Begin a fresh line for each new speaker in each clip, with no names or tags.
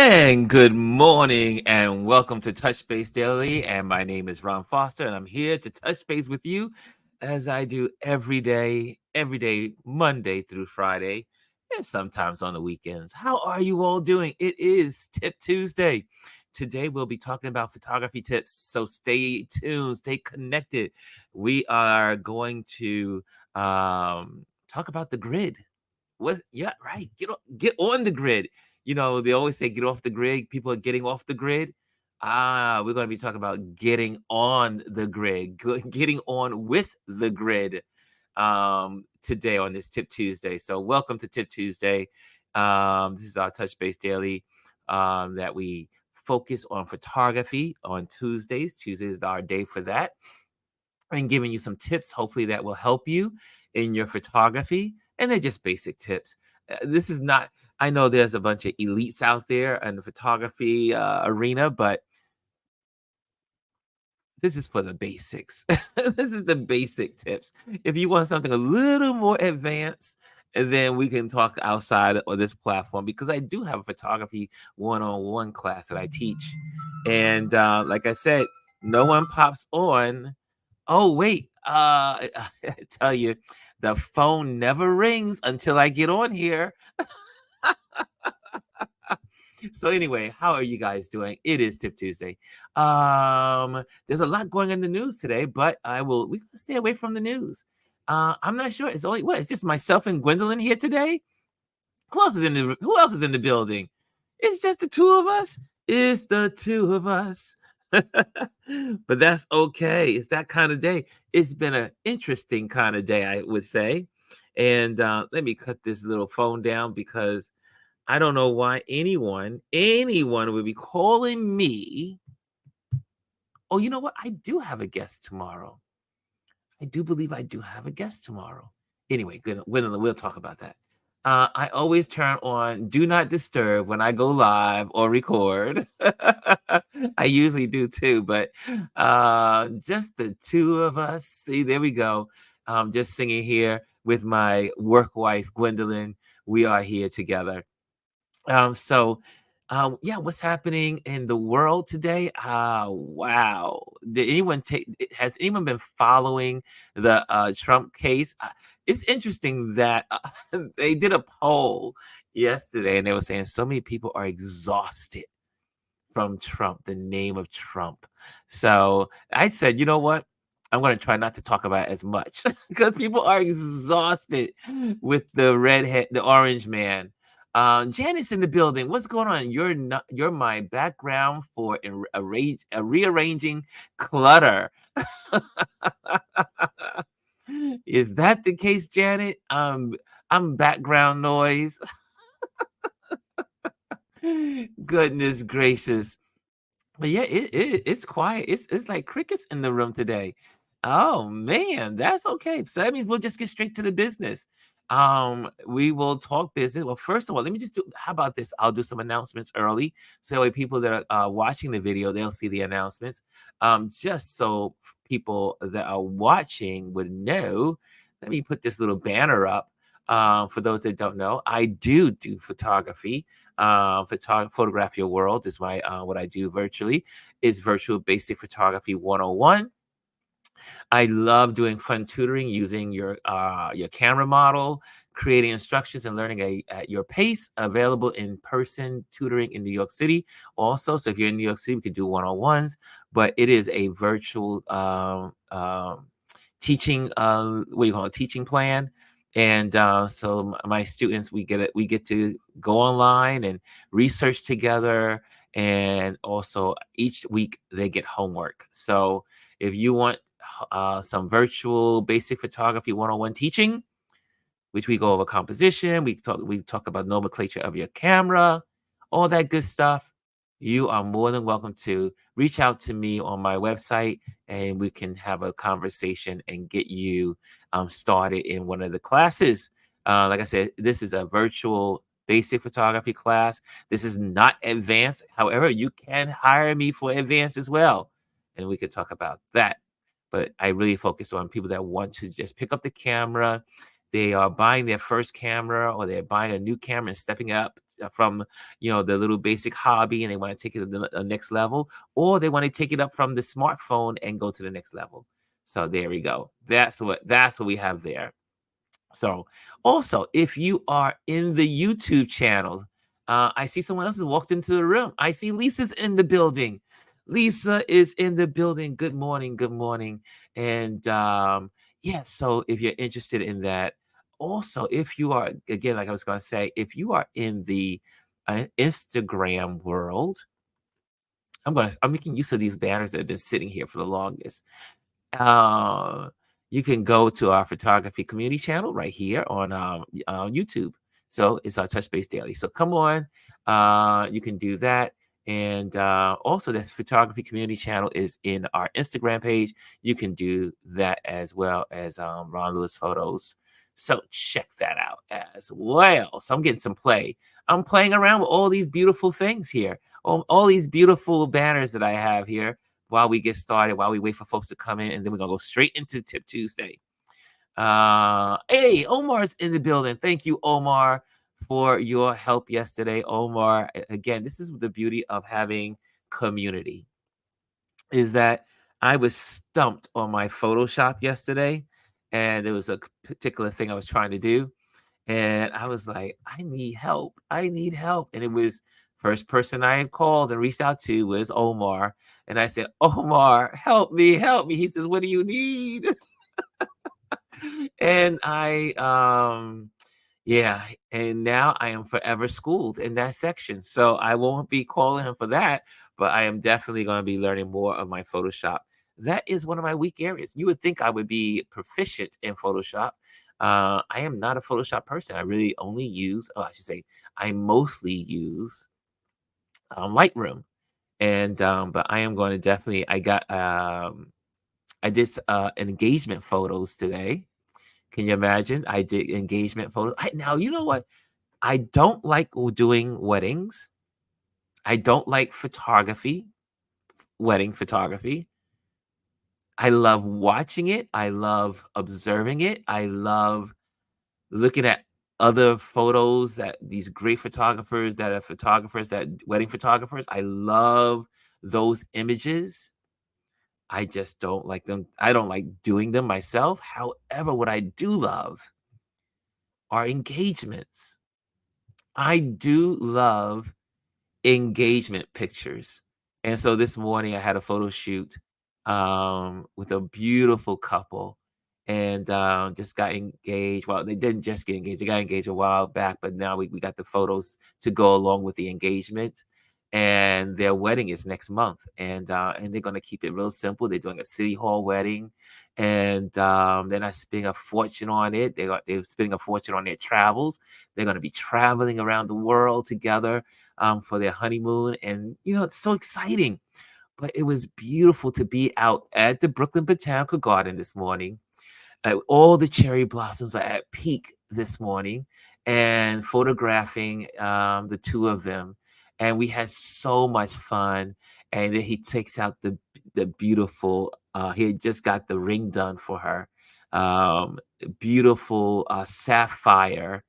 And good morning, and welcome to Touch Base Daily. And my name is Ron Foster, and I'm here to touch base with you as I do every day, Monday through Friday, and sometimes on the weekends. How are you all doing? It is Tip Tuesday. Today, we'll be talking about photography tips, so stay tuned, stay connected. We are going to talk about the grid. What? Yeah, right. Get on the grid. They always say get off the grid. People are getting off the grid. We're going to be talking about getting on the grid, getting on with the grid today on this Tip Tuesday. So welcome to Tip Tuesday. This is our Touch Base Daily that we focus on photography on Tuesdays. Tuesday is our day for that, and giving you some tips, hopefully, that will help you in your photography. And they're just basic tips. This is not, I know there's a bunch of elites out there in the photography arena, but this is for the basics. This is the basic tips. If you want something a little more advanced, and then we can talk outside of this platform, because I do have a photography one-on-one class that I teach. And like I said, no one pops on. Oh, wait, I tell you, the phone never rings until I get on here. So anyway, how are you guys doing? It is Tip Tuesday. There's a lot going in the news today, but we can stay away from the news. I'm not sure. It's just myself and Gwendolyn here today. Who else is in the building? It's just the two of us. It's the two of us. But that's okay. It's that kind of day. It's been an interesting kind of day, I would say. And let me cut this little phone down, because I don't know why anyone would be calling me. Oh, you know what? I do have a guest tomorrow. I do believe I do have a guest tomorrow. Anyway, good. We'll talk about that. I always turn on Do Not Disturb when I go live or record. I usually do too, but just the two of us. See, there we go. Just singing here with my work wife, Gwendolyn. We are here together. Yeah, what's happening in the world today? Wow. Has anyone been following the Trump case? It's interesting that they did a poll yesterday, and they were saying so many people are exhausted from Trump, the name of Trump. So I said, you know what? I'm going to try not to talk about it as much, because people are exhausted with the orange man. Janet's in the building. What's going on? You're my background for rearranging clutter. Is that the case, Janet? I'm background noise. Goodness gracious. But yeah, it's quiet. It's like crickets in the room today. Oh man, that's okay. So that means we'll just get straight to the business. We will talk business. Well, first of all, let me just do. How about this? I'll do some announcements early, so that way people that are watching the video, they'll see the announcements. Just so people that are watching would know. Let me put this little banner up. For those that don't know, I do photography. Photograph Your World is what I do virtually. Is Virtual Basic Photography 101. I love doing fun tutoring using your camera model, creating instructions and learning at your pace. Available in person tutoring in New York City also. So if you're in New York City, we could do one-on-ones, but it is a virtual teaching what do you call it, teaching plan. And so my students, we get to go online and research together, and also each week they get homework. So if you want some virtual basic photography 101 teaching, which we go over composition, we talk about nomenclature of your camera, all that good stuff, you are more than welcome to reach out to me on my website, and we can have a conversation and get you started in one of the classes. Like I said, this is a virtual basic photography class. This is not advanced. However, you can hire me for advanced as well, and we could talk about that. But I really focus on people that want to just pick up the camera they are buying their first camera or they're buying a new camera and stepping up from the little basic hobby and they want to take it to the next level, or they want to take it up from the smartphone and go to the next level. So there we go. That's what we have there. So, also, if you are in the YouTube channel, I see someone else has walked into the room. I see Lisa's in the building. Lisa is in the building. Good morning. Good morning. And yeah, so if you're interested in that, also, if you are, again, like I was going to say, if you are in the Instagram world, I'm making use of these banners that have been sitting here for the longest. uh, you can go to our photography community channel right here on YouTube. So it's our Touch Base Daily. So come on, you can do that. And also, the photography community channel is in our Instagram page. You can do that as well as Ron Lewis Photos. So check that out as well. So I'm getting some play. I'm playing around with all these beautiful things here, all these beautiful banners that I have here while we get started, while we wait for folks to come in, and then we're gonna go straight into Tip Tuesday. Hey, Omar's in the building. Thank you, Omar, for your help yesterday. Omar, again, this is the beauty of having community, is that I was stumped on my Photoshop yesterday, and there was a particular thing I was trying to do, and I was like, I need help. I need help. And it was first person I had called and reached out to was Omar. And I said, Omar, help me, help me. He says, what do you need? And yeah, and now I am forever schooled in that section. So I won't be calling him for that, but I am definitely going to be learning more of my Photoshop. That is one of my weak areas. You would think I would be proficient in Photoshop. I am not a Photoshop person. I really only use, I should say, I mostly use Lightroom. And but I am going to definitely, I did engagement photos today. Can you imagine? I did engagement photos. Now, you know what? I don't like doing weddings. I don't like photography, wedding photography. I love watching it. I love observing it. I love looking at other photos that these great photographers that are photographers, that wedding photographers. I love those images. I just don't like them. I don't like doing them myself. However, what I do love are engagements. I do love engagement pictures. And so this morning I had a photo shoot with a beautiful couple and just got engaged. Well, they didn't just get engaged, they got engaged a while back, but now we got the photos to go along with the engagement. And their wedding is next month, and they're gonna keep it real simple. They're doing a city hall wedding, and they're not spending a fortune on it. They're spending a fortune on their travels. They're gonna be traveling around the world together for their honeymoon. And, it's so exciting. But it was beautiful to be out at the Brooklyn Botanical Garden this morning. All the cherry blossoms are at peak this morning, and photographing the two of them. And we had so much fun. And then he takes out the beautiful, he had just got the ring done for her. Beautiful sapphire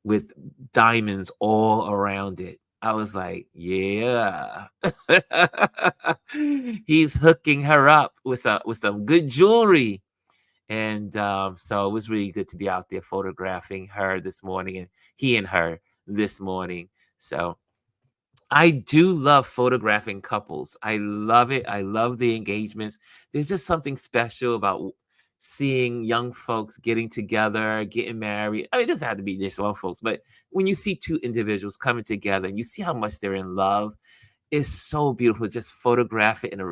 with diamonds all around it. I was like, yeah. He's hooking her up with some good jewelry. And so it was really good to be out there photographing her this morning, and he and her this morning. So I do love photographing couples. I love it. I love the engagements. There's just something special about seeing young folks getting together, getting married. I mean, it doesn't have to be just one folks, but when you see two individuals coming together and you see how much they're in love, it's so beautiful. Just photograph it in a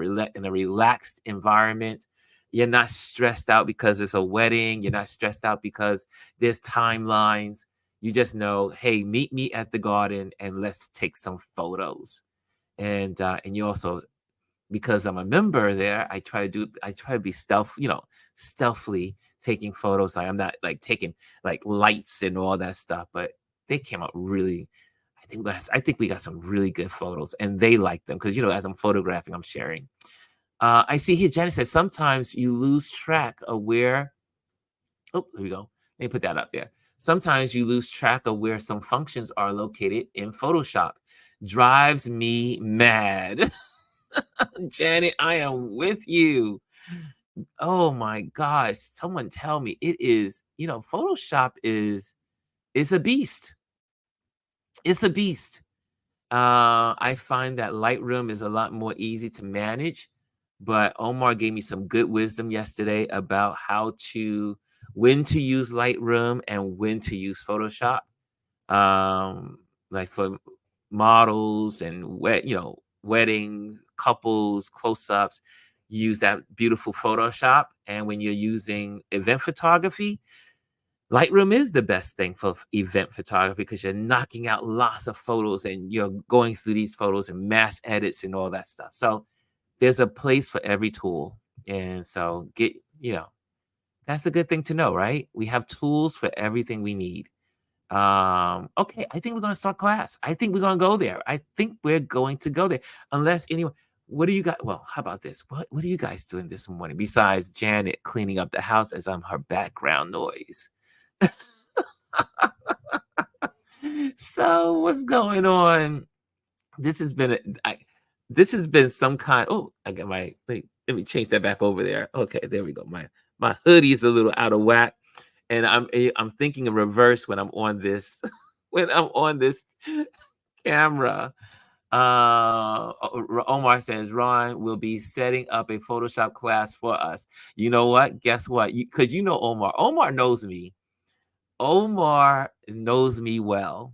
relaxed environment. You're not stressed out because it's a wedding. You're not stressed out because there's timelines. You just know, hey, meet me at the garden and let's take some photos. And you also, because I'm a member there, I try to be stealthily taking photos. Like, I'm not like taking like lights and all that stuff, but they came out really. I think we got some really good photos, and they like them because, as I'm photographing, I'm sharing. I see here, Janet says sometimes you lose track of where. Oh, there we go. Let me put that up there. Sometimes you lose track of where some functions are located in Photoshop. Drives me mad. Janet, I am with you. Oh my gosh. Someone tell me it is, Photoshop is a beast. It's a beast. I find that Lightroom is a lot more easy to manage, but Omar gave me some good wisdom yesterday about when to use Lightroom and when to use Photoshop. Like for models and wedding couples, close-ups, use that beautiful Photoshop. And when you're using event photography, Lightroom is the best thing for event photography because you're knocking out lots of photos and you're going through these photos and mass edits and all that stuff. So there's a place for every tool. And so that's a good thing to know, right? We have tools for everything we need. Okay, I think we're gonna start class. I think we're gonna go there. I think we're going to go there. Unless anyone, what do you got? Well, how about this? What are you guys doing this morning besides Janet cleaning up the house as I'm her background noise? So what's going on? This has been this has been some kind. Oh, I got let me change that back over there. Okay, there we go. My hoodie is a little out of whack, and I'm thinking in reverse when I'm on this when I'm on this camera. Omar says Ron will be setting up a Photoshop class for us. You know what? Guess what? Because Omar. Omar knows me. Omar knows me well.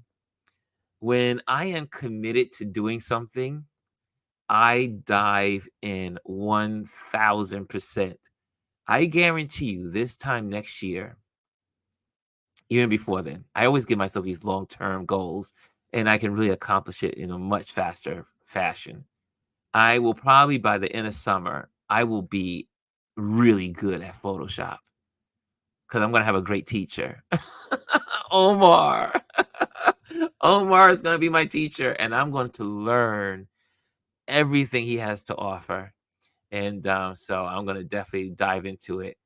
When I am committed to doing something, I dive in 1000%. I guarantee you this time next year, even before then, I always give myself these long-term goals and I can really accomplish it in a much faster fashion. I will probably by the end of summer, I will be really good at Photoshop because I'm going to have a great teacher. Omar. Omar is going to be my teacher and I'm going to learn everything he has to offer. And so I'm going to definitely dive into it.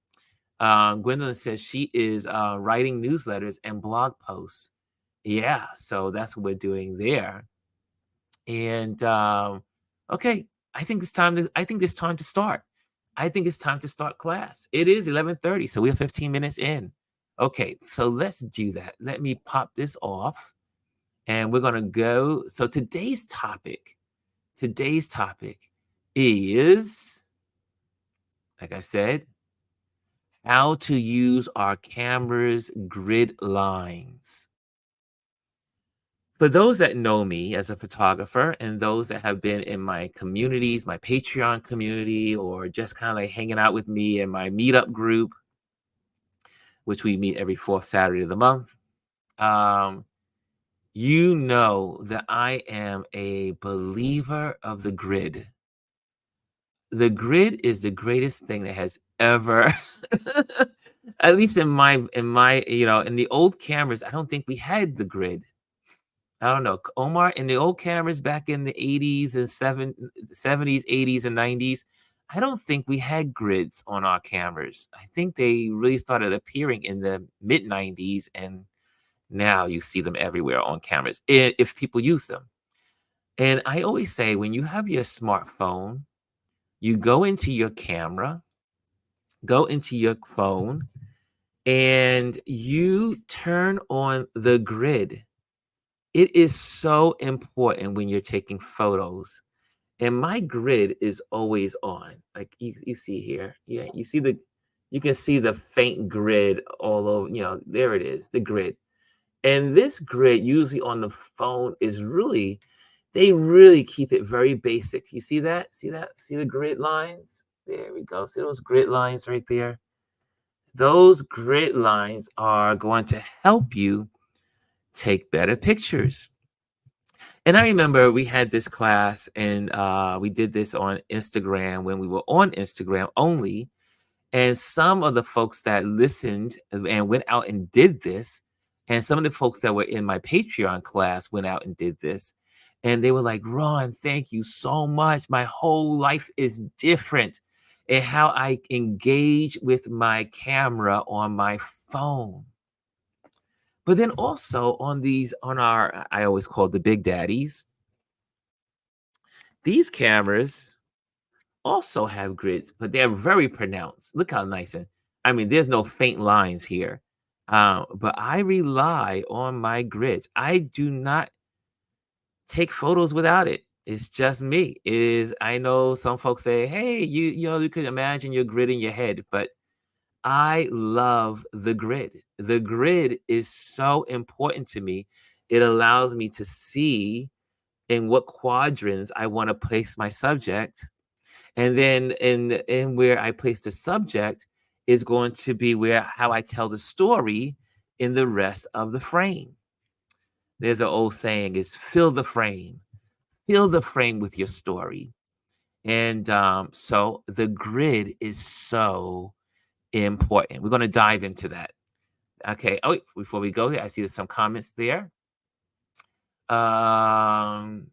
Gwendolyn says she is writing newsletters and blog posts. Yeah, so that's what we're doing there. And okay, I think it's time to start. I think it's time to start class. It is 11:30, so we're 15 minutes in. Okay, so let's do that. Let me pop this off and we're going to go. So today's topic is, like I said, how to use our camera's grid lines. For those that know me as a photographer and those that have been in my communities, my Patreon community, or just kind of like hanging out with me in my meetup group, which we meet every fourth Saturday of the month, you know that I am a believer of the grid. The grid is the greatest thing that has ever at least in the old cameras, I don't think we had the grid. I don't know. Omar, in the old cameras back in the 80s and 70s, 80s, and 90s, I don't think we had grids on our cameras. I think they really started appearing in the mid 90s, and now you see them everywhere on cameras if people use them. And I always say when you have your smartphone, you go into your camera, go into your phone, and you turn on the grid. It is so important when you're taking photos. And my grid is always on. Like you see here. Yeah, you can see the faint grid all over, there it is, the grid. And this grid usually on the phone is they really keep it very basic. You see that? See that? See the grid lines? There we go. See those grid lines right there? Those grid lines are going to help you take better pictures. And I remember we had this class and we did this on Instagram when we were on Instagram only. And some of the folks that listened and went out and did this, and some of the folks that were in my Patreon class went out and did this. And they were like, Ron, thank you so much. My whole life is different in how I engage with my camera on my phone. But then also on these, on our, I always call the big daddies, these cameras also have grids, but they're very pronounced. Look how nice. And I mean, there's no faint lines here. But I rely on my grids. I do not take photos without it. It's just me. It is, I know some folks say, hey, you could imagine your grid in your head, but I love the grid. The grid is so important to me. It allows me to see in what quadrants I want to place my subject. And then in where I place the subject is going to be where how I tell the story in the rest of the frame. There's an old saying is fill the frame with your story. And so the grid is so important. We're going to dive into that. Okay. Oh, wait, before we go there, I see there's some comments there. Um,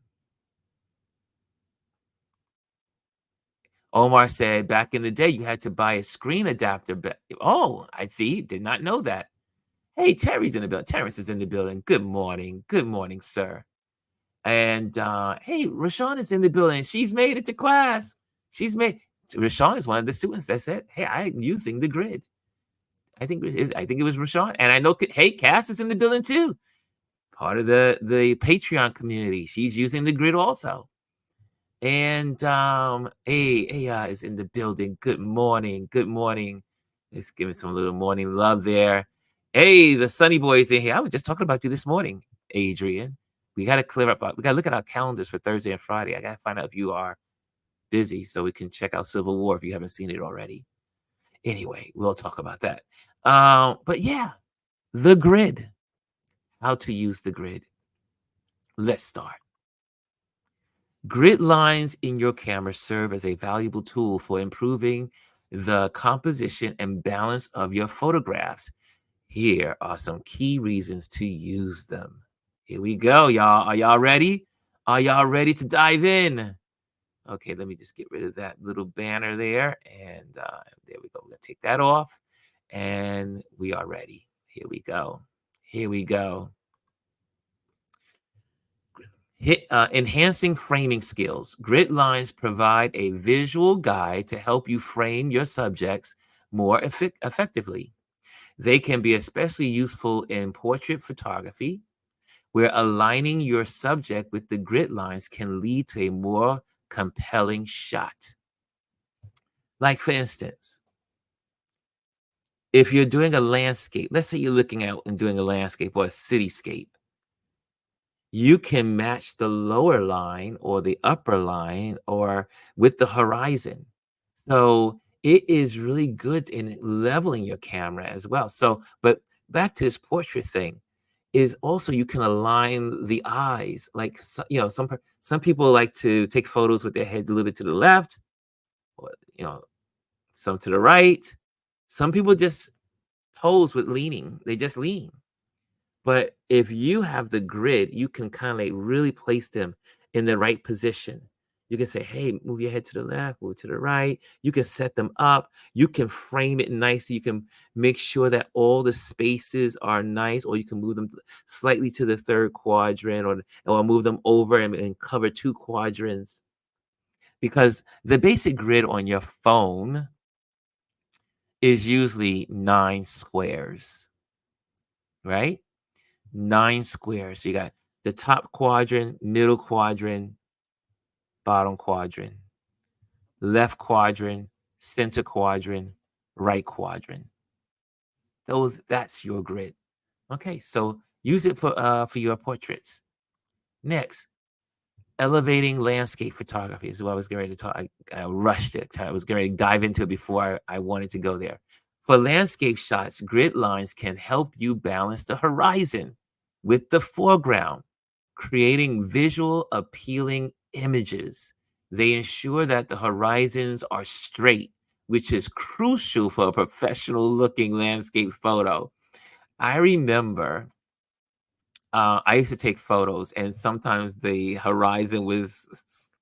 Omar said, back in the day, you had to buy a screen adapter. Oh, I see. Did not know that. Hey, Terry's in the building. Terrence is in the building. Good morning. Good morning, sir. And hey, Rashawn is in the building. She's made it to class. She's made. Rashawn is one of the students that said, "Hey, I'm using the grid." I think it was Rashawn, and I know. Hey, Cass is in the building too. Part of the Patreon community. She's using the grid also. And AI is in the building. Good morning. Good morning. Let's give it some little morning love there. Hey, the Sunny Boy is in here. I was just talking about you this morning, Adrian. We got to clear up. We got to look at our calendars for Thursday and Friday. I got to find out if you are busy so we can check out Civil War if you haven't seen it already. Anyway, we'll talk about that. But yeah, the grid. How to use the grid. Let's start. Grid lines in your camera serve as a valuable tool for improving the composition and balance of your photographs. Here are some key reasons to use them. Here we go, y'all. Are y'all ready? Are y'all ready to dive in? Okay, let me just get rid of that little banner there. And there we go. We're going to take that off. And we are ready. Here we go. Here we go. Enhancing framing skills. Grid lines provide a visual guide to help you frame your subjects more effectively. They can be especially useful in portrait photography, where aligning your subject with the grid lines can lead to a more compelling shot. Like, for instance, if you're doing a landscape, let's say you're looking out and doing a landscape or a cityscape, you can match the lower line or the upper line or with the horizon. So it is really good in leveling your camera as well. So, but back to this portrait thing is also you can align the eyes. Like some people like to take photos with their head a little bit to the left, or some to the right. Some people just pose with leaning. They just lean. But if you have the grid, you can kind of like really place them in the right position. You can say, hey, move your head to the left, move to the right. You can set them up. You can frame it nicely. You can make sure that all the spaces are nice, or you can move them slightly to the third quadrant, or move them over and cover two quadrants. Because the basic grid on your phone is usually 9 squares, right? 9 squares. So you got the top quadrant, middle quadrant, bottom quadrant, left quadrant, center quadrant, right quadrant. That's your grid. Okay, so use it for your portraits. Next, elevating landscape photography is what I was getting ready to talk. I rushed it. I was getting ready to dive into it before I wanted to go there. For landscape shots, grid lines can help you balance the horizon with the foreground, creating visual appealing images. They ensure that the horizons are straight, which is crucial for a professional looking landscape photo. I remember I used to take photos, and sometimes the horizon was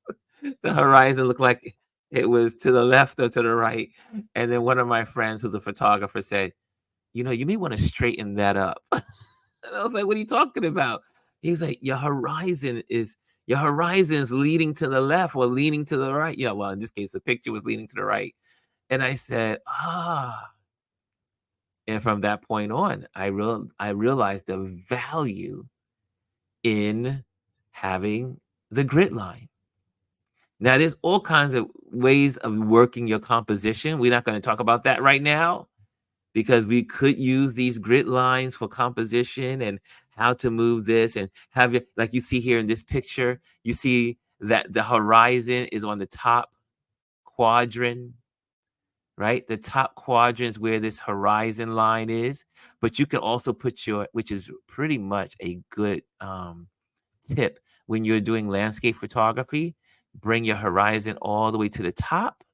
the horizon looked like it was to the left or to the right. And then one of my friends, who's a photographer, said, "You may want to straighten that up." And I was like, "What are you talking about?" He's like, your horizon is leaning to the left or leaning to the right." Well, in this case, the picture was leaning to the right. And I said, "Ah." And from that point on, I realized the value in having the grid line. Now, there's all kinds of ways of working your composition. We're not going to talk about that right now because we could use these grid lines for composition and how to move this and have it like you see here in this picture. You see that the horizon is on the top quadrant, right? The top quadrant is where this horizon line is, but you can also put which is pretty much a good tip when you're doing landscape photography, bring your horizon all the way to the top,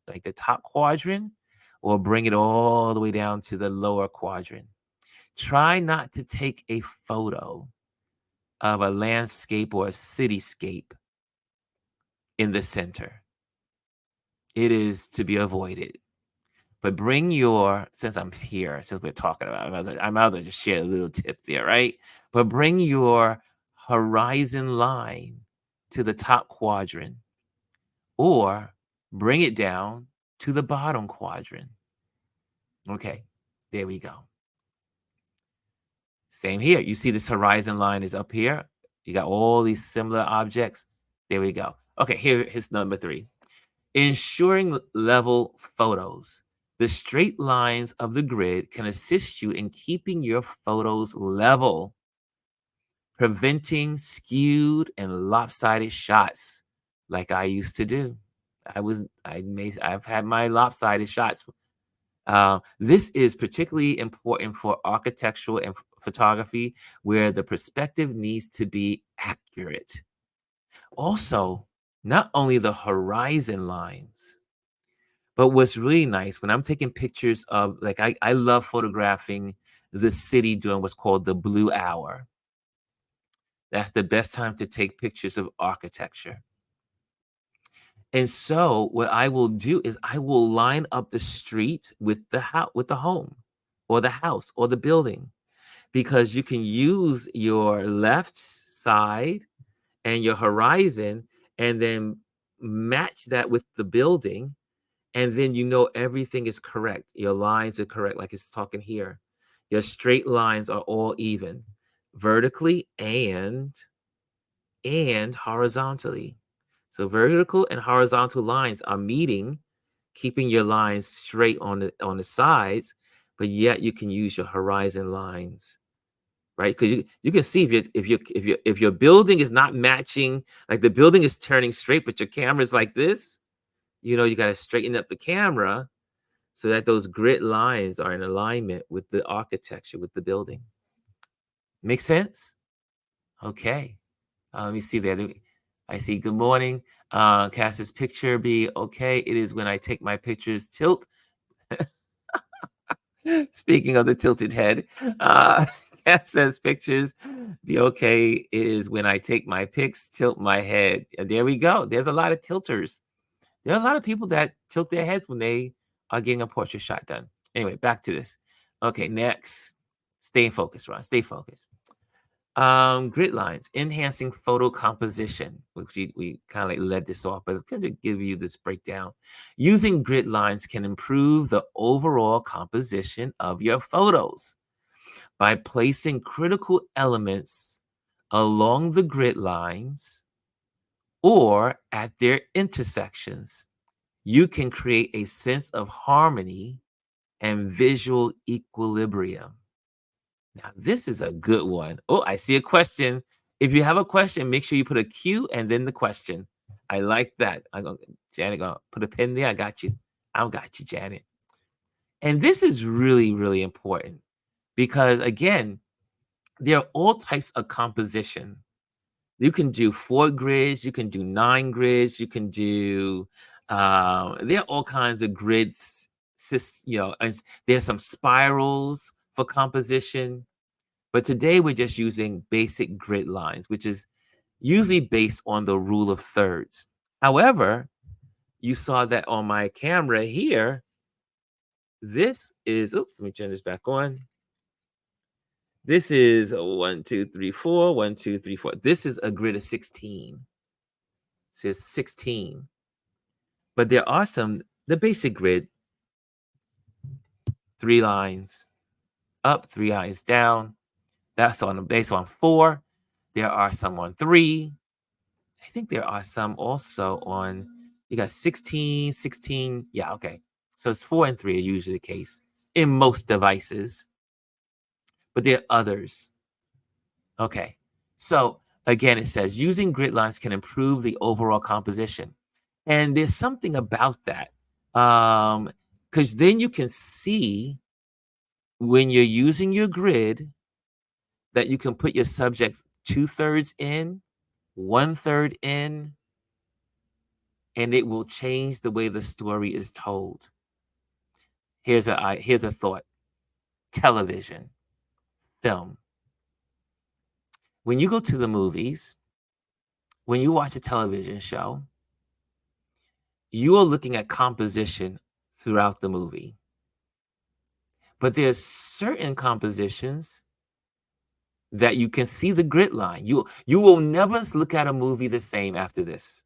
like the top quadrant, or bring it all the way down to the lower quadrant. Try not to take a photo of a landscape or a cityscape in the center. It is to be avoided. But bring since I'm here, since we're talking about it, I might as well just share a little tip there, right? But bring your horizon line to the top quadrant or bring it down to the bottom quadrant. Okay, there we go. Same here. You see this horizon line is up here. You got all these similar objects. There we go. Okay, here's number 3. Ensuring level photos. The straight lines of the grid can assist you in keeping your photos level, preventing skewed and lopsided shots like I used to do. I've had my lopsided shots. This is particularly important for architectural and photography where the perspective needs to be accurate. Also, not only the horizon lines, but what's really nice when I'm taking pictures of, like, I love photographing the city during what's called the blue hour. That's the best time to take pictures of architecture. And so what I will do is I will line up the street with the home or the house or the building because you can use your left side and your horizon and then match that with the building, and then everything is correct. Your lines are correct, like it's talking here. Your straight lines are all even, vertically and horizontally. So vertical and horizontal lines are meeting, keeping your lines straight on the sides, but yet you can use your horizon lines, right? Because you can see if your building is not matching, like the building is turning straight, but your camera is like this, you got to straighten up the camera so that those grid lines are in alignment with the architecture, with the building. Make sense? Okay. Let me see there. I see good morning. Cass's picture be okay. It is when I take my pictures tilt. Speaking of the tilted head, Cass says pictures be okay is when I take my pics, tilt my head. And there we go. There's a lot of tilters. There are a lot of people that tilt their heads when they are getting a portrait shot done. Anyway, back to this. Okay, next. Stay focused, Ron. Stay focused. Grid lines, enhancing photo composition, which we kind of like led this off, but it's going to give you this breakdown. Using grid lines can improve the overall composition of your photos by placing critical elements along the grid lines or at their intersections. You can create a sense of harmony and visual equilibrium. Now, this is a good one. Oh, I see a question. If you have a question, make sure you put a Q and then the question. I like that. Janet, gonna put a pin there. I got you. I got you, Janet. And this is really, really important because, again, there are all types of composition. You can do 4 grids, you can do 9 grids, you can do, there are all kinds of grids, and there's some spirals for composition. But today we're just using basic grid lines, which is usually based on the rule of thirds. However, you saw that on my camera here, this is, oops, let me turn this back on. This is a 1, 2, 3, 4, 1, 2, 3, 4. This is a grid of 16. So it's 16. But there are some, the basic grid, 3 lines up, 3 lines down. That's on based on 4. There are some on 3. I think there are some also on, you got 16, 16. Yeah, okay. So it's 4 and 3 are usually the case in most devices, but there are others. Okay. So again, it says using grid lines can improve the overall composition. And there's something about that. Because then you can see when you're using your grid that you can put your subject 2/3 in, 1/3 in, and it will change the way the story is told. Here's a thought. Television, film. When you go to the movies, when you watch a television show, you are looking at composition throughout the movie. But there's certain compositions that you can see the grid line. You will never look at a movie the same after this.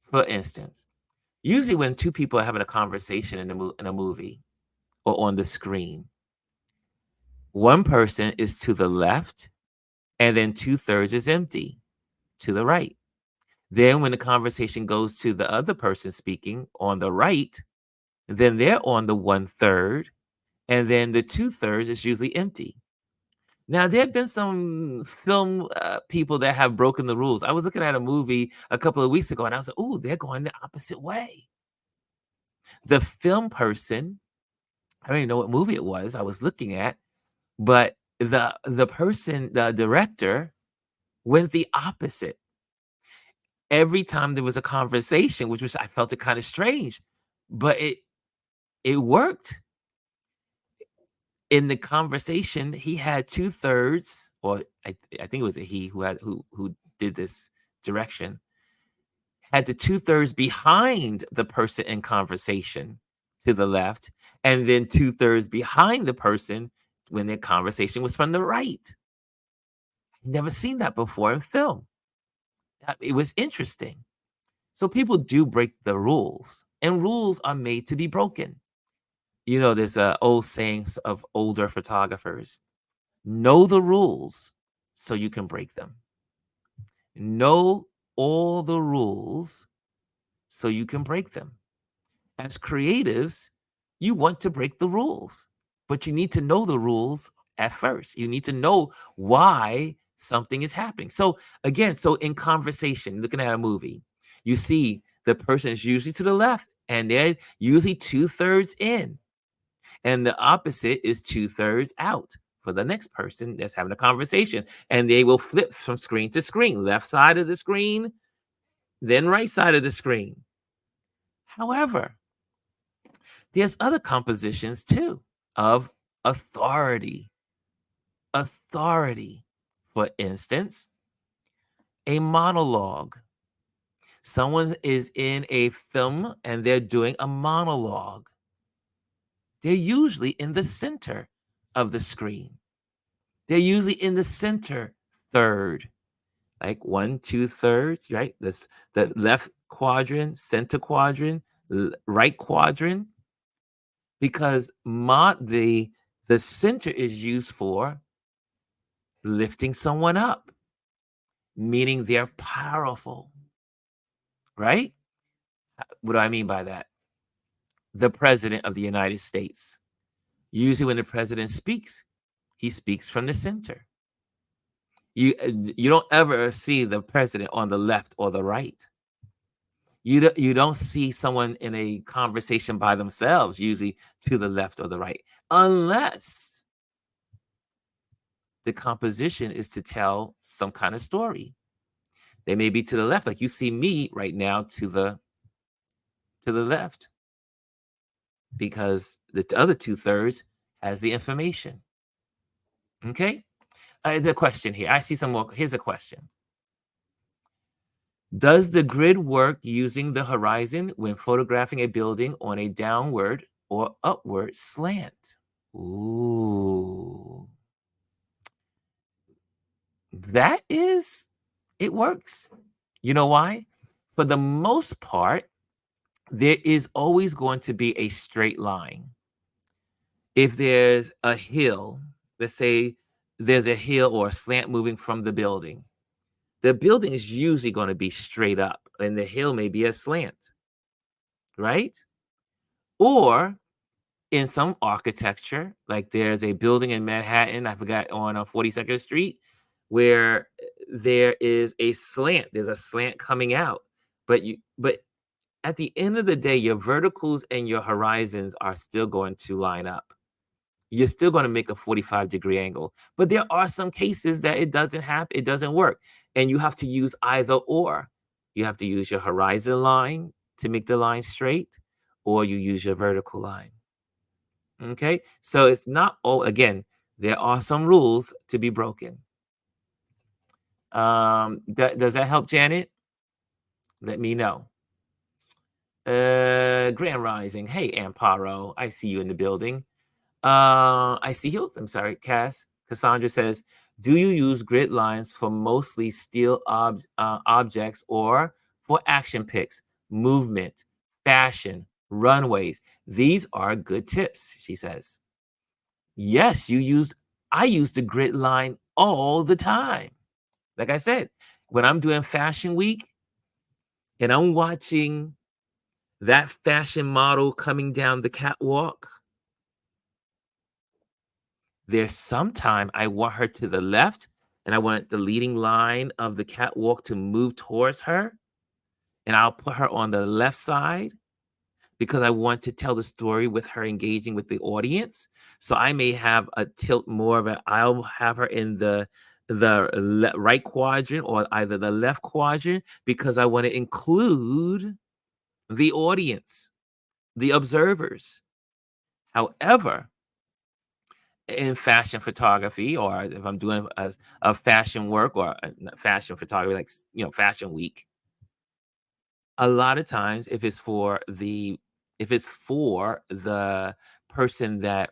For instance, usually when two people are having a conversation in a movie or on the screen, one person is to the left and then 2/3 is empty to the right. Then when the conversation goes to the other person speaking on the right, then they're on the 1/3, and then the 2/3 is usually empty. Now, there have been some film people that have broken the rules. I was looking at a movie a couple of weeks ago, and I was like, "Oh, they're going the opposite way." The film person, I don't even know what movie it was I was looking at, but the director went the opposite. Every time there was a conversation, which was I felt it kind of strange, but it worked. In the conversation, he had 2/3, or I think it was a he who did this direction, had the 2/3 behind the person in conversation to the left, and then 2/3 behind the person when their conversation was from the right. Never seen that before in film. It was interesting. So people do break the rules, and rules are made to be broken. You know, there's old sayings of older photographers. Know the rules so you can break them. Know all the rules so you can break them. As creatives, you want to break the rules, but you need to know the rules at first. You need to know why something is happening. So, again, so in conversation, looking at a movie, you see the person is usually to the left and they're usually 2/3 in, and the opposite is 2/3 out for the next person that's having a conversation. And they will flip from screen to screen, left side of the screen, then right side of the screen. However, there's other compositions too of authority. Authority. For instance, a monologue. Someone is in a film and they're doing a monologue. They're usually in the center of the screen. They're usually in the center third, like 1, 2/3, right? This the left quadrant, center quadrant, right quadrant, because the center is used for lifting someone up, meaning they're powerful, right? What do I mean by that? The president of the United States. Usually, when the president speaks, he speaks from the center. You don't ever see the president on the left or the right. You don't see someone in a conversation by themselves, usually to the left or the right, unless the composition is to tell some kind of story. They may be to the left, like you see me right now to the left, because the other 2/3 has the information. Okay, the question here. I see some more. Here's a question. Does the grid work using the horizon when photographing a building on a downward or upward slant? Ooh. That is, it works. You know why? For the most part, there is always going to be a straight line. If there's a hill, let's say there's a hill or a slant moving from the building is usually going to be straight up, and the hill may be a slant, right? Or in some architecture, like there's a building in Manhattan, I forgot, on 42nd Street, where there is a slant. There's a slant coming out, but at the end of the day, your verticals and your horizons are still going to line up. You're still going to make a 45-degree angle. But there are some cases that it doesn't happen, it doesn't work. And you have to use either or. You have to use your horizon line to make the line straight, or you use your vertical line. Okay? So it's not all, again, there are some rules to be broken. Does that help, Janet? Let me know. Grand Rising. Hey, Amparo. I see you in the building. I see you. I'm sorry, Cass. Cassandra says, do you use grid lines for mostly still objects or for action pics, movement, fashion, runways? These are good tips, she says. Yes, I use the grid line all the time. Like I said, when I'm doing fashion week and I'm watching that fashion model coming down the catwalk, there's sometime I want her to the left, and I want the leading line of the catwalk to move towards her, and I'll put her on the left side because I want to tell the story with her engaging with the audience. So I may have a tilt more of I'll have her in the right quadrant or either the left quadrant because I want to include the audience, the observers. However, in fashion photography, or if I'm doing a fashion work or not fashion photography, like fashion week, a lot of times if it's for the person that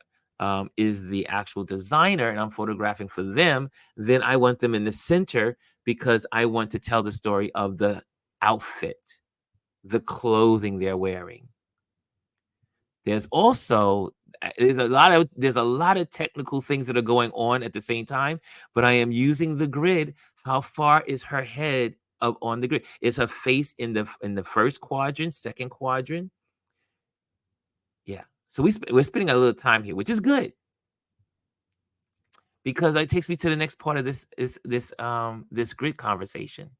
is the actual designer and I'm photographing for them, then I want them in the center because I want to tell the story of the outfit, the clothing they're wearing. There's also there's a lot of technical things that are going on at the same time, but I am using the grid. How far is her head up on the grid? Is her face in the first quadrant, second quadrant? Yeah. So we're spending a little time here, which is good because it takes me to the next part of this grid conversation.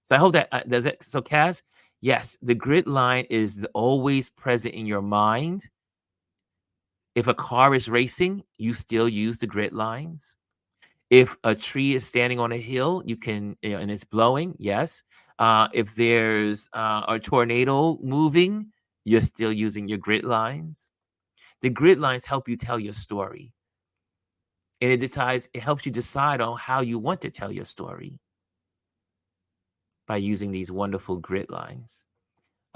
So I hope that does it. So Cass, yes, the grid line is always present in your mind. If a car is racing, you still use the grid lines. If a tree is standing on a hill, you can, and it's blowing, yes. If there's a tornado moving, you're still using your grid lines. The grid lines help you tell your story. And it helps you decide on how you want to tell your story by using these wonderful grid lines.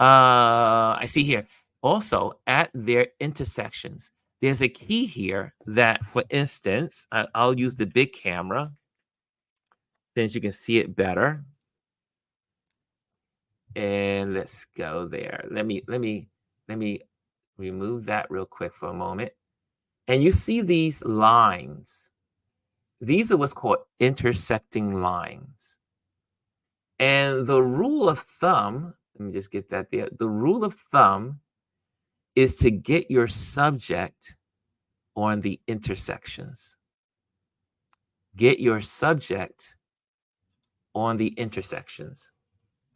I see here also at their intersections. There's a key here that, for instance, I'll use the big camera since you can see it better. And let's go there. Let me remove that real quick for a moment. And you see these lines. These are what's called intersecting lines. And the rule of thumb, let me just get that there. The rule of thumb is to get your subject on the intersections. Get your subject on the intersections.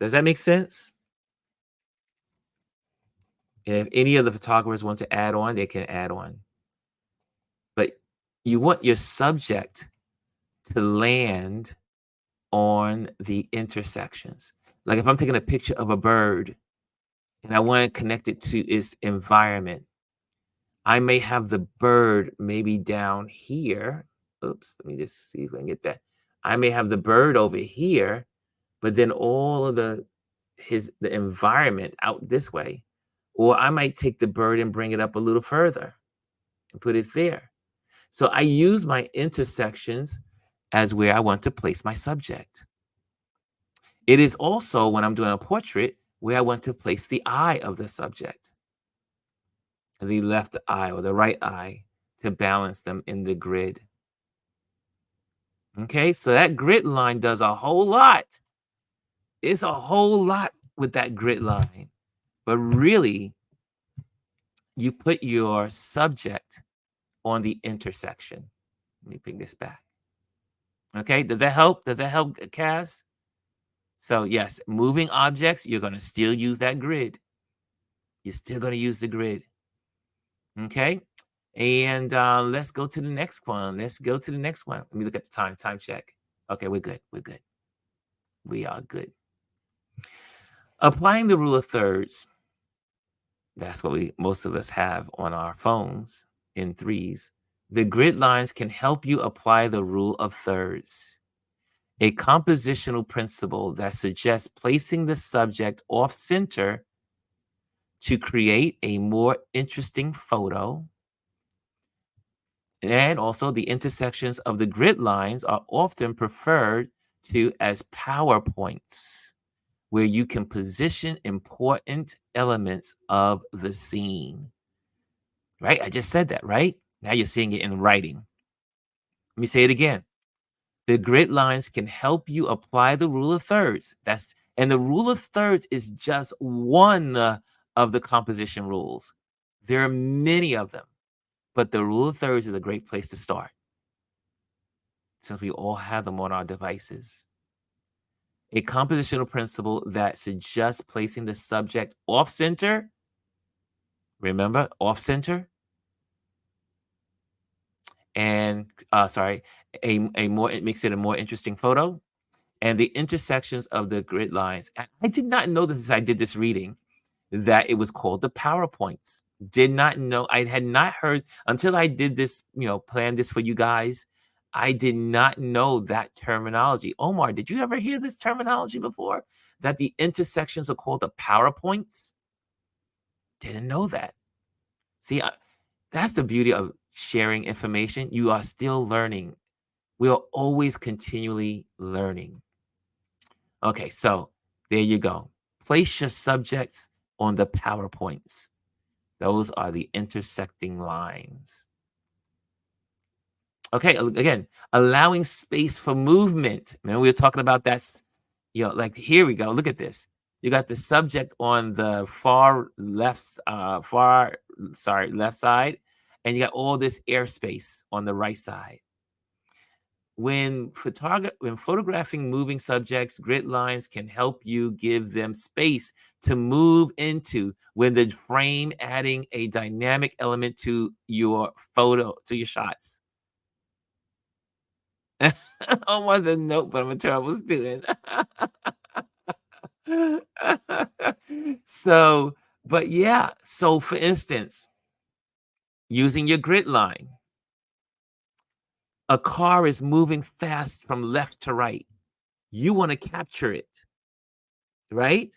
Does that make sense? And if any of the photographers want to add on, they can add on. But you want your subject to land on the intersections. Like if I'm taking a picture of a bird and I want to connect it to its environment, I may have the bird maybe down here. Oops, let me just see if I can get that. I may have the bird over here, but then all of the environment out this way. Or I might take the bird and bring it up a little further and put it there. So I use my intersections as where I want to place my subject. It is also, when I'm doing a portrait, where I want to place the eye of the subject, the left eye or the right eye, to balance them in the grid. Okay, so that grid line does a whole lot. It's a whole lot with that grid line. But really, you put your subject on the intersection. Let me bring this back. Okay, does that help? Does that help, Cass? So, yes, moving objects, you're going to still use that grid. You're still going to use the grid. Okay, and let's go to the next one. Let's go to the next one. Let me look at the time check. Okay, we're good. We're good. We are good. Applying the rule of thirds. That's what most of us have on our phones in threes. The grid lines can help you apply the rule of thirds, a compositional principle that suggests placing the subject off center to create a more interesting photo. And also, the intersections of the grid lines are often preferred to as PowerPoints, where you can position important elements of the scene. Right? I just said that, right? Now you're seeing it in writing. Let me say it again. The grid lines can help you apply the rule of thirds. And the rule of thirds is just one of the composition rules. There are many of them, but the rule of thirds is a great place to start, since we all have them on our devices. A compositional principle that suggests placing the subject off center. Remember, off center. And sorry, a more, it makes it a more interesting photo. And the intersections of the grid lines. I did not know this as I did this reading, that it was called the PowerPoints. Did not know. I had not heard until I did this, planned this for you guys. I did not know that terminology. Omar, did you ever hear this terminology before? That the intersections are called the PowerPoints? Didn't know that. See, that's the beauty of sharing information. You are still learning. We are always continually learning. Okay, so there you go. Place your subjects on the PowerPoints. Those are the intersecting lines. Okay, again, allowing space for movement. Remember, we were talking about that, like here we go. Look at this. You got the subject on the left side, and you got all this airspace on the right side. When photographing moving subjects, grid lines can help you give them space to move into when the frame, adding a dynamic element to your photo, to your shots. Almost a note, but I'm a terrible student. So, but yeah, so for instance, using your grid line, a car is moving fast from left to right. You want to capture it, right?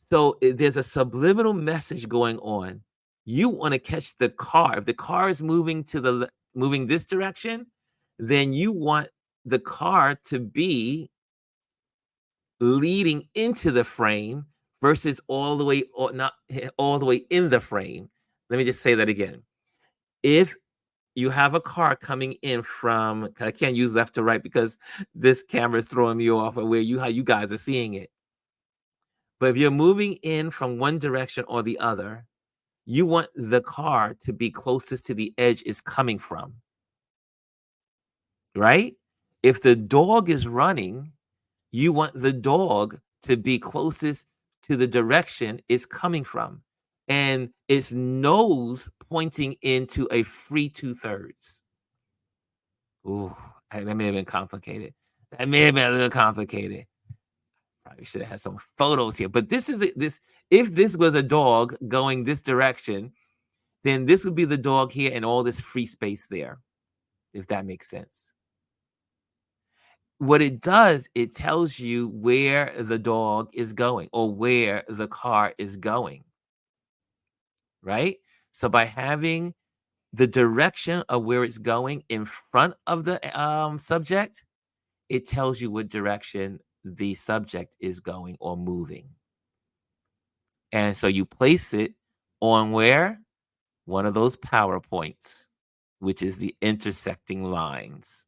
So there's a subliminal message going on. You want to catch the car. If the car is moving moving this direction, then you want the car to be leading into the frame versus all the way, or not all the way in the frame. Let me just say that again. If you have a car coming in from, I can't use left to right because this camera is throwing me off of how you guys are seeing it. But if you're moving in from one direction or the other, you want the car to be closest to the edge is coming from, right? If the dog is running, you want the dog to be closest to the direction it's coming from, and its nose pointing into a free 2/3. Ooh, that may have been complicated. That may have been a little complicated. Probably should have had some photos here, but if this was a dog going this direction, then this would be the dog here and all this free space there, if that makes sense. What it does, it tells you where the dog is going or where the car is going, right? So by having the direction of where it's going in front of the subject, it tells you what direction the subject is going or moving. And so you place it on where? One of those PowerPoints, which is the intersecting lines.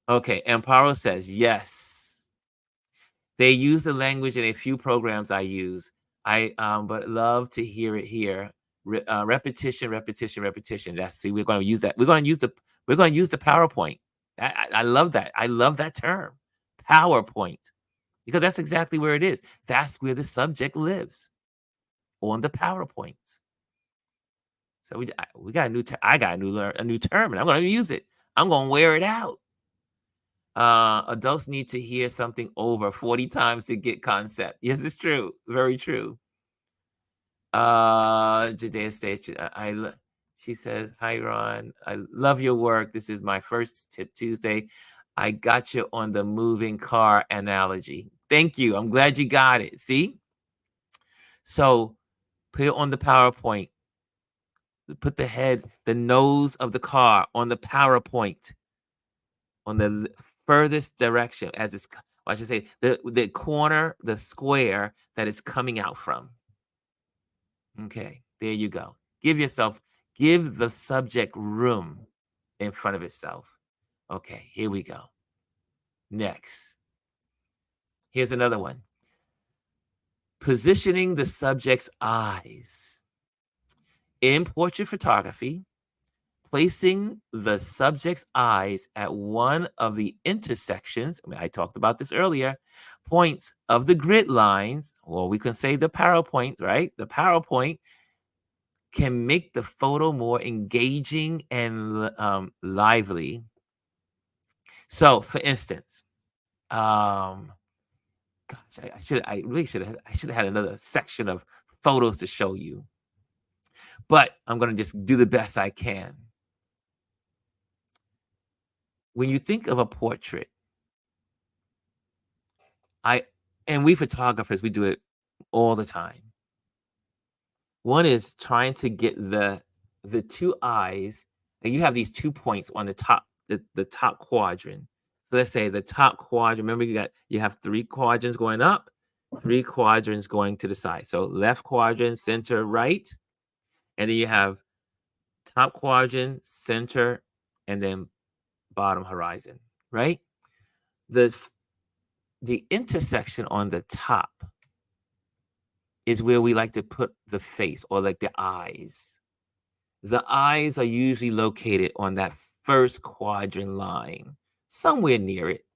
Okay, Amparo says, yes, they use the language in a few programs I use. But love to hear it here. Repetition, repetition, repetition. That's see, we're going to use that. We're going to use the PowerPoint. I love that. I love that term, PowerPoint, because that's exactly where it is. That's where the subject lives, on the PowerPoint. So we got a new I got a new term, and I'm going to use it. I'm going to wear it out. Adults need to hear something over 40 times to get concept. Yes, it's true. Very true. Jadea Stage, she says, hi, Ron. I love your work. This is my first Tip Tuesday. I got you on the moving car analogy. Thank you. I'm glad you got it. See? So put it on the PowerPoint. Put the nose of the car on the PowerPoint, on the furthest direction, as it's, I should say, the corner, the square that is coming out from. Okay, there you go. Give the subject room in front of itself. Okay, here we go. Next. Here's another one. Positioning the subject's eyes. In portrait photography, placing the subject's eyes at one of the intersections, I talked about this earlier, points of the grid lines, or we can say the PowerPoint, right? The PowerPoint can make the photo more engaging and lively. So, for instance, gosh, I really should have had another section of photos to show you, but I'm going to just do the best I can. When you think of a portrait, and we photographers, we do it all the time. One is trying to get the two eyes, and you have these 2 points on the top, the top quadrant. So let's say the top quadrant, remember you have 3 quadrants going up, 3 quadrants going to the side. So left quadrant, center, right. And then you have top quadrant, center, and then bottom horizon, right? The intersection on the top is where we like to put the face, or like the eyes. The eyes are usually located on that first quadrant line, somewhere near it.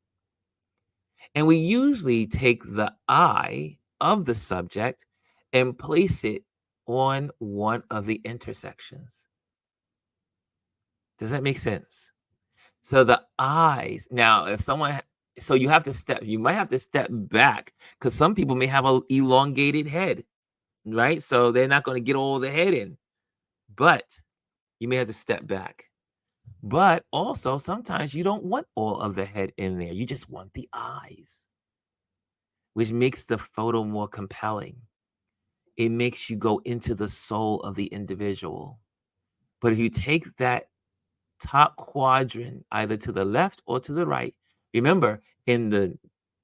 And we usually take the eye of the subject and place it on one of the intersections. Does that make sense? So the eyes, now if someone, so you might have to step back, because some people may have an elongated head, right? So they're not going to get all the head in, but you may have to step back. But also, sometimes you don't want all of the head in there. You just want the eyes, which makes the photo more compelling. It makes you go into the soul of the individual. But if you take that top quadrant either to the left or to the right, remember, in the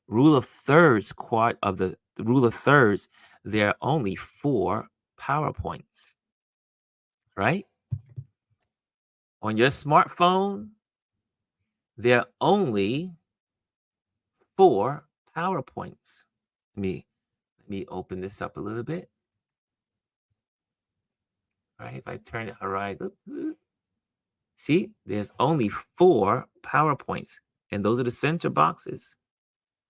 rule of thirds the rule of thirds, there are only 4 PowerPoints, right? On your smartphone, there are only 4 PowerPoints. Let me open this up a little bit. All right, if I turn it right, see, there's only 4 PowerPoints, and those are the center boxes,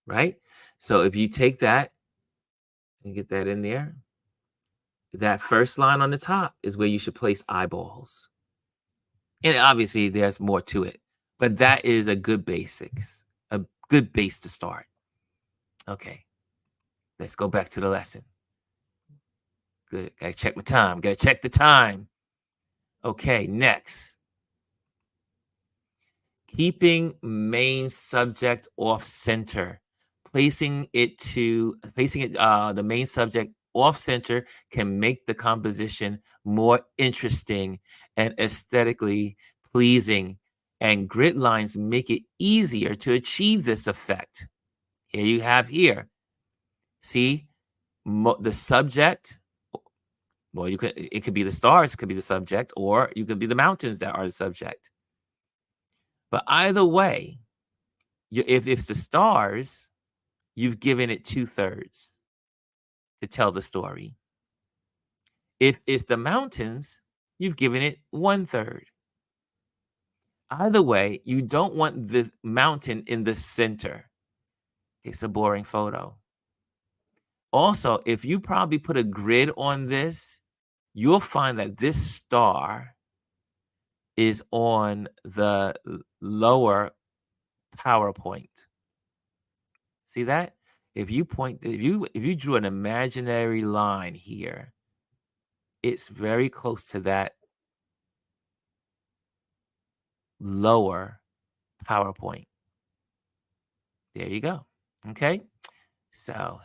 right? So if you take that and get that in there, that first line on the top is where you should place eyeballs. And obviously there's more to it, but that is a good basics, a good base to start. Okay, let's go back to the lesson. Good, gotta check my time, gotta check the time. Okay, next. Keeping main subject off center. Placing the main subject off center can make the composition more interesting and aesthetically pleasing. And grid lines make it easier to achieve this effect. Here you have here. See, the subject, well, it could be the stars, could be the subject, or you could be the mountains that are the subject. But either way, if it's the stars, you've given it 2/3 to tell the story. If it's the mountains, you've given it 1/3. Either way, you don't want the mountain in the center. It's a boring photo. Also, if you probably put a grid on this, you'll find that this star is on the lower PowerPoint. See that? If you drew an imaginary line here, it's very close to that lower PowerPoint. There you go. Okay. So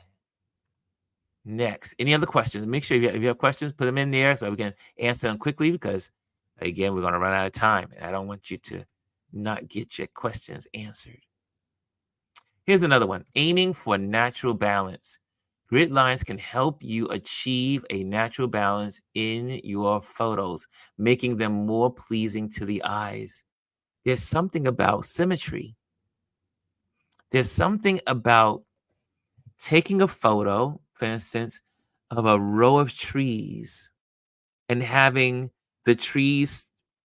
next, any other questions? Make sure if you have questions, put them in there so we can answer them quickly because again, we're going to run out of time and I don't want you to not get your questions answered. Here's another one. Aiming for natural balance. Grid lines can help you achieve a natural balance in your photos, making them more pleasing to the eyes. There's something about symmetry. There's something about taking a photo, for instance, of a row of trees and having the trees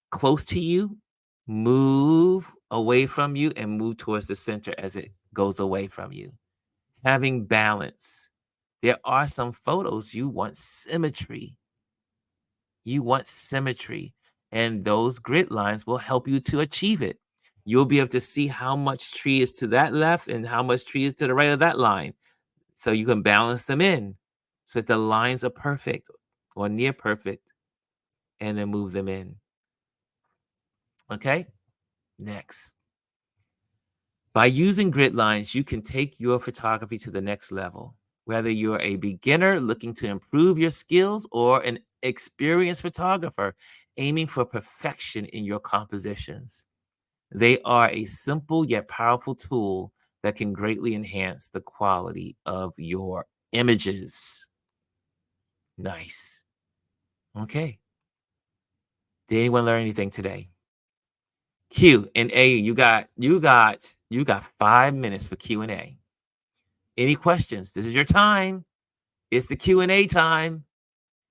close to you move away from you and move towards the center as it goes away from you. Having balance. There are some photos you want symmetry. You want symmetry, and those grid lines will help you to achieve it. You'll be able to see how much tree is to that left and how much tree is to the right of that line. So you can balance them in so that the lines are perfect or near perfect and then move them in. Okay, next. By using grid lines, you can take your photography to the next level. Whether you're a beginner looking to improve your skills or an experienced photographer aiming for perfection in your compositions, they are a simple yet powerful tool that can greatly enhance the quality of your images. Nice. Okay. Did anyone learn anything today? Q and A, you got 5 minutes for Q&A. Any questions? This is your time. It's the Q&A time.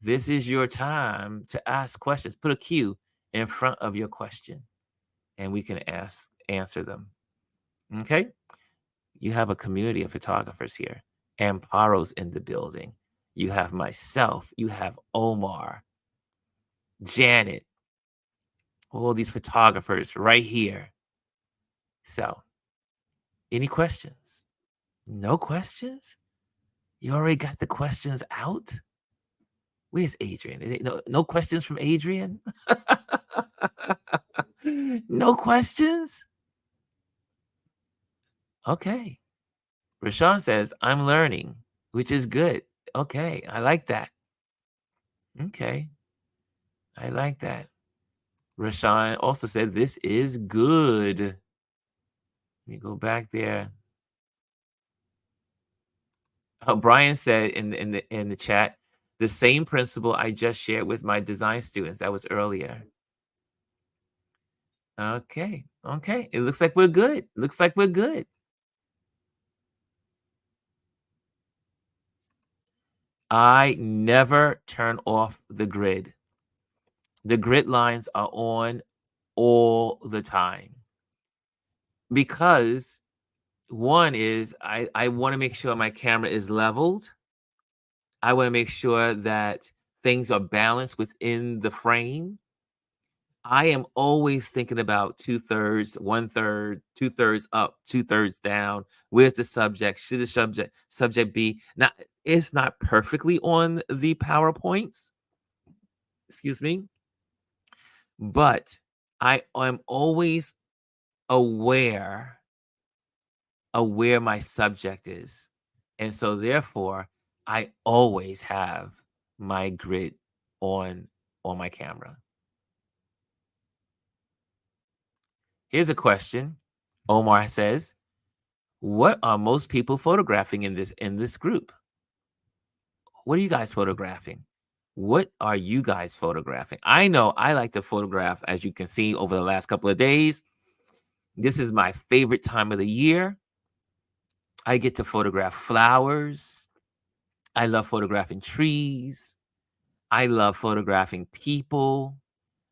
This is your time to ask questions. Put a Q in front of your question and we can answer them. Okay? You have a community of photographers here. Amparo's in the building. You have myself. You have Omar, Janet, all these photographers right here. So, any questions? No questions? You already got the questions out? Where's Adrian? No questions from Adrian? No questions? Okay. Rashawn says, I'm learning, which is good. Okay. I like that. Okay. I like that. Rashawn also said, this is good. Let me go back there. Brian said in the chat, the same principle I just shared with my design students. That was earlier. Okay. Okay. It looks like we're good. Looks like we're good. I never turn off the grid. The grid lines are on all the time because one is I want to make sure my camera is leveled. I want to make sure that things are balanced within the frame. I am always thinking about 2/3, 1/3, 2/3 up, 2/3 down. Where's the subject? Should the subject be? Now, it's not perfectly on the PowerPoints, excuse me, but I am always aware of where my subject is. And so therefore, I always have my grid on my camera. Here's a question. Omar says, "What are most people photographing in this group? What are you guys photographing? What are you guys photographing?" I know I like to photograph, as you can see over the last couple of days. This is my favorite time of the year. I get to photograph flowers. I love photographing trees. I love photographing people.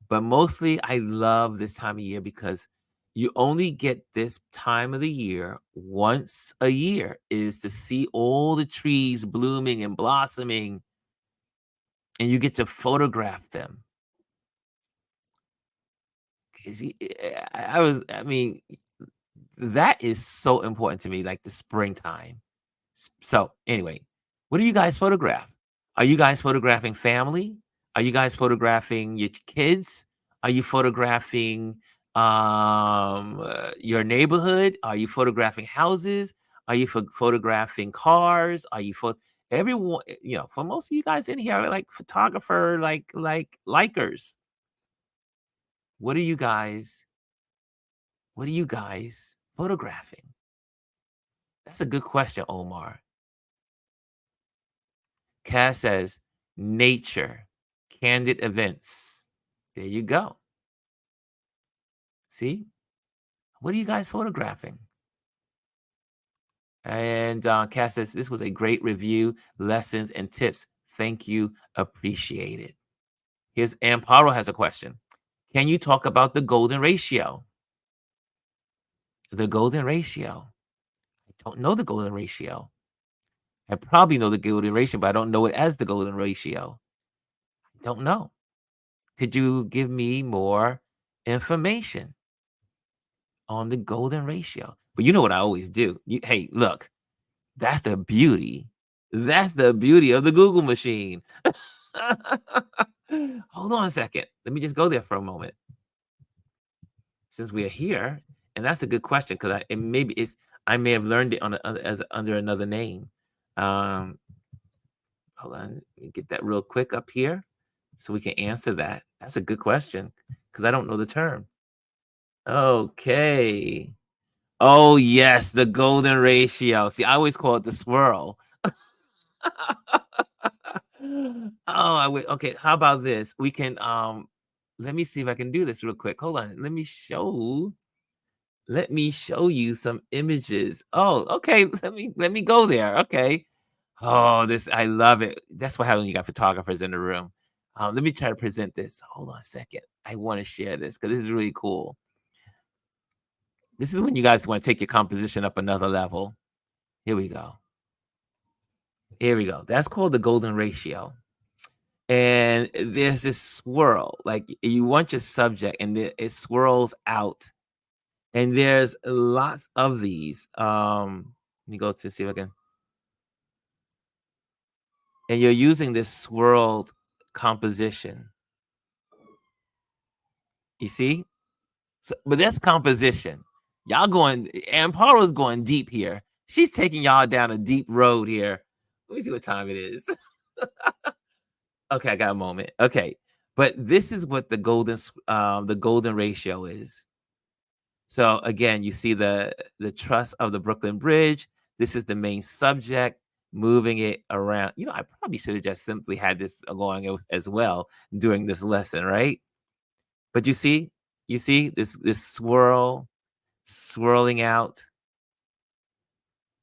But mostly, I love this time of year because you only get this time of the year once a year, is to see all the trees blooming and blossoming, and you get to photograph them. 'Cause I mean, that is so important to me, like the springtime. So, anyway, what do you guys photograph? Are you guys photographing family? Are you guys photographing your kids? Are you photographing your neighborhood? Are you photographing houses? Are you photographing cars? Are you everyone, for most of you guys in here are like photographer, like likers. What are you guys what are you guys photographing? That's a good question, Omar. Cass says, nature, candid events. There you go. See? What are you guys photographing? And Cass says, this was a great review, lessons, and tips. Thank you. Appreciate it. Here's Amparo has a question. Can you talk about the golden ratio? The golden ratio. I don't know the golden ratio. I probably know the golden ratio, but I don't know it as the golden ratio. I don't know. Could you give me more information on the golden ratio? But you know what I always do? Hey, look, that's the beauty. That's the beauty of the Google machine. Hold on a second. Let me just go there for a moment. Since we are here, and that's a good question because I may have learned it as under another name. Um, Hold on, let me get that real quick up here so we can answer that. That's a good question because I don't know the term. Okay. Oh, yes, the golden ratio. See, I always call it the swirl. Oh, okay, how about this? We can let me see if I can do this real quick. Hold on. Let me show you some images. Oh, okay. Let me go there. Okay. Oh, this I love it. That's what happens when you got photographers in the room. Let me try to present this. Hold on a second. I want to share this because this is really cool. This is when you guys want to take your composition up another level. Here we go. Here we go. That's called the golden ratio. And there's this swirl. Like you want your subject, and it swirls out. And there's lots of these. Let me go to see if I can. And you're using this swirled composition. You see? So, but that's composition. Y'all going, Amparo's going deep here. She's taking y'all down a deep road here. Let me see what time it is. Okay, I got a moment. Okay. But this is what the golden ratio is. So again, you see the truss of the Brooklyn Bridge. This is the main subject, moving it around. I probably should have just simply had this going as well during this lesson, right? But you see this swirling out.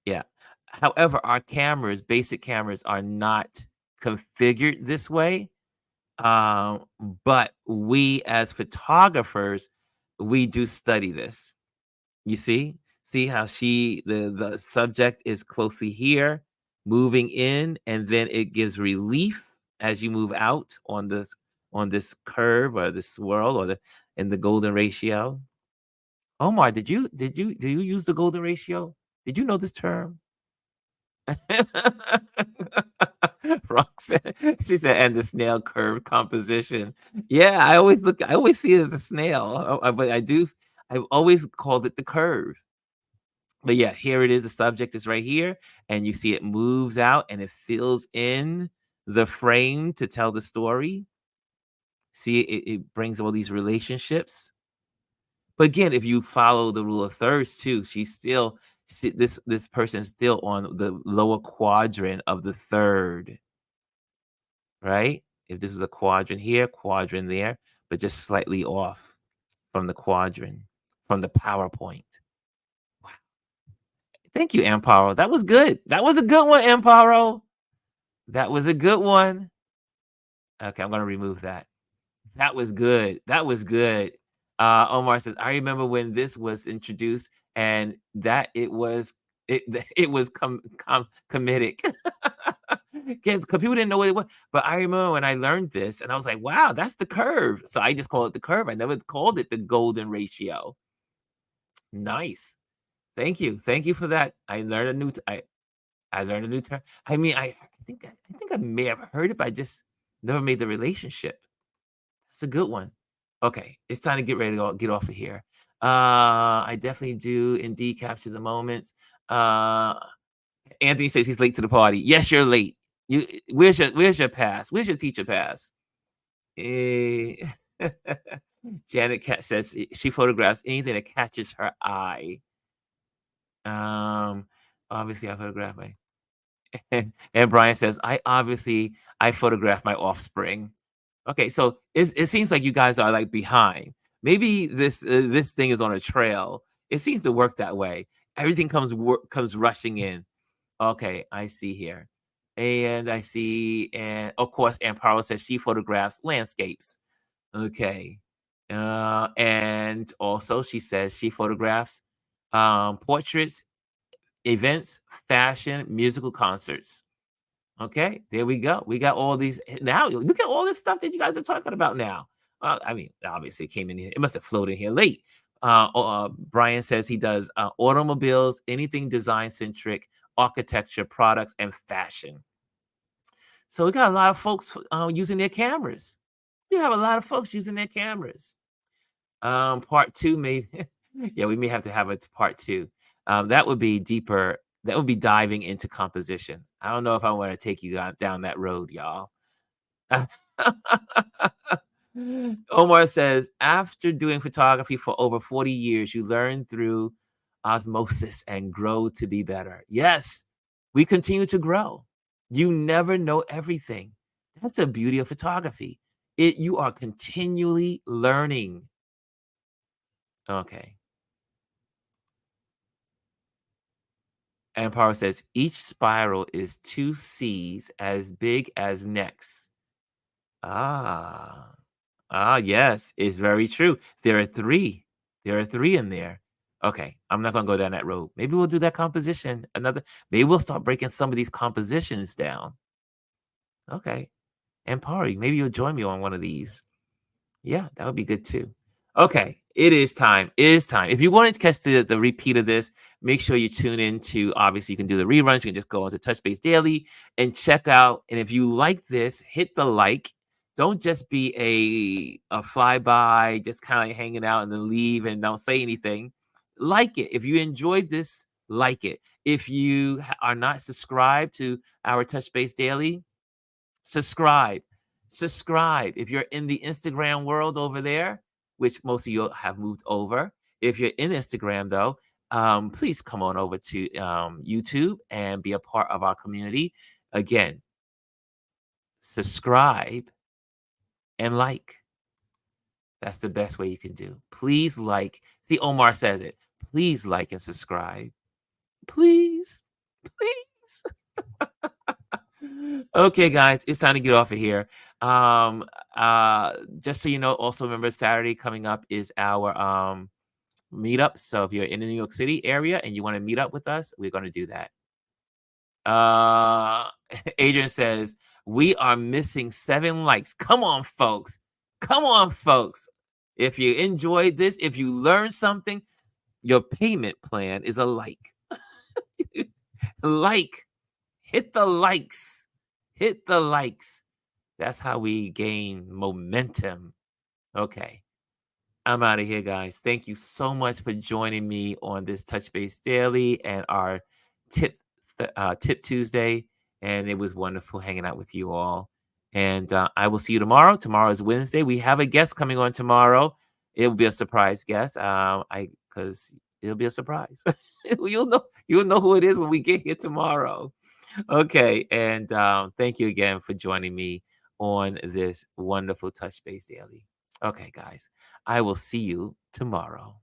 Yeah. However, our basic cameras are not configured this way. Um, but we as photographers, we do study this. You see how the subject is closely here, moving in, and then it gives relief as you move out on this curve or this swirl or the in the golden ratio. Omar, do you use the golden ratio? Did you know this term? Roxanne, she said, and the snail curve composition. Yeah, I always see it as a snail, but I've always called it the curve. But yeah, here it is. The subject is right here, and you see it moves out and it fills in the frame to tell the story. See, it brings all these relationships. But again, if you follow the rule of thirds too, this person's still on the lower quadrant of the third, right? If this was a quadrant here, quadrant there, but just slightly off from the quadrant, from the PowerPoint. Wow. Thank you, Amparo. That was good. That was a good one, Amparo. That was a good one. Okay, I'm gonna remove that. That was good. That was good. Omar says, I remember when this was introduced and that it it was comedic. Because people didn't know what it was. But I remember when I learned this and I was like, wow, that's the curve. So I just call it the curve. I never called it the golden ratio. Nice. Thank you. Thank you for that. I learned a new term. I mean, I think I may have heard it, but I just never made the relationship. It's a good one. Okay, it's time to get ready to get off of here. I definitely do indeed capture the moments. Uh, Anthony says he's late to the party. Yes, you're late. Where's your pass? Where's your teacher pass? Eh, Janet says she photographs anything that catches her eye. Um, obviously I photograph my and Brian says I photograph my offspring. Okay, so it seems like you guys are like behind. Maybe this thing is on a trail. It seems to work that way. Everything comes rushing in. Okay, I see here, and I see, and of course, Amparo says she photographs landscapes. Okay, and also she says she photographs portraits, events, fashion, musical concerts. Okay, there we go. We got all these now. Look at all this stuff that you guys are talking about now. I mean, obviously, it came in here. It must have floated in here late. Brian says he does automobiles, anything design centric, architecture, products, and fashion. So we got a lot of folks using their cameras. We have a lot of folks using their cameras. Part two may, yeah, we may have to have a part two. That would be deeper. That would be diving into composition. I don't know if I want to take you down that road, y'all. Omar says, after doing photography for over 40 years, you learn through osmosis and grow to be better. Yes, we continue to grow. You never know everything. That's the beauty of photography. You are continually learning. Okay. And Power says each spiral is two C's as big as next. Ah. Yes, it's very true. There are three. There are three in there. Okay, I'm not gonna go down that road. Maybe we'll do that composition. Maybe we'll start breaking some of these compositions down. Okay. And Pari, maybe you'll join me on one of these. Yeah, that would be good too. Okay, it is time. It is time. If you wanted to catch the repeat of this, make sure you tune in to, obviously, you can do the reruns. You can just go on to Touch Base Daily and check out. And if you like this, hit the like. Don't just be a flyby, just kind of hanging out and then leave and don't say anything. Like it. If you enjoyed this, like it. If you are not subscribed to our Touch Base Daily, subscribe. Subscribe. If you're in the Instagram world over there, which most of you have moved over, if you're in Instagram though, please come on over to YouTube and be a part of our community. Again, subscribe and like. That's the best way you can do. Please like. See, Omar says it. Please like and subscribe. Please. Please. Okay, guys, it's time to get off of here. Um, just so you know, also remember Saturday coming up is our meetup. So if you're in the New York City area and you want to meet up with us, we're going to do that. Uh, Adrian says we are missing 7 likes. Come on, folks. Come on, folks. If you enjoyed this, if you learned something, your payment plan is a like. Like, hit the likes. Hit the likes. That's how we gain momentum. Okay. I'm out of here, guys. Thank you so much for joining me on this Touch Base Daily and our tip tip Tuesday. And it was wonderful hanging out with you all. And I will see you tomorrow. Tomorrow is Wednesday. We have a guest coming on tomorrow. It'll be a surprise guest. I because it'll be a surprise. You'll know who it is when we get here tomorrow. Okay, and thank you again for joining me on this wonderful Touch Base Daily. Okay, guys, I will see you tomorrow.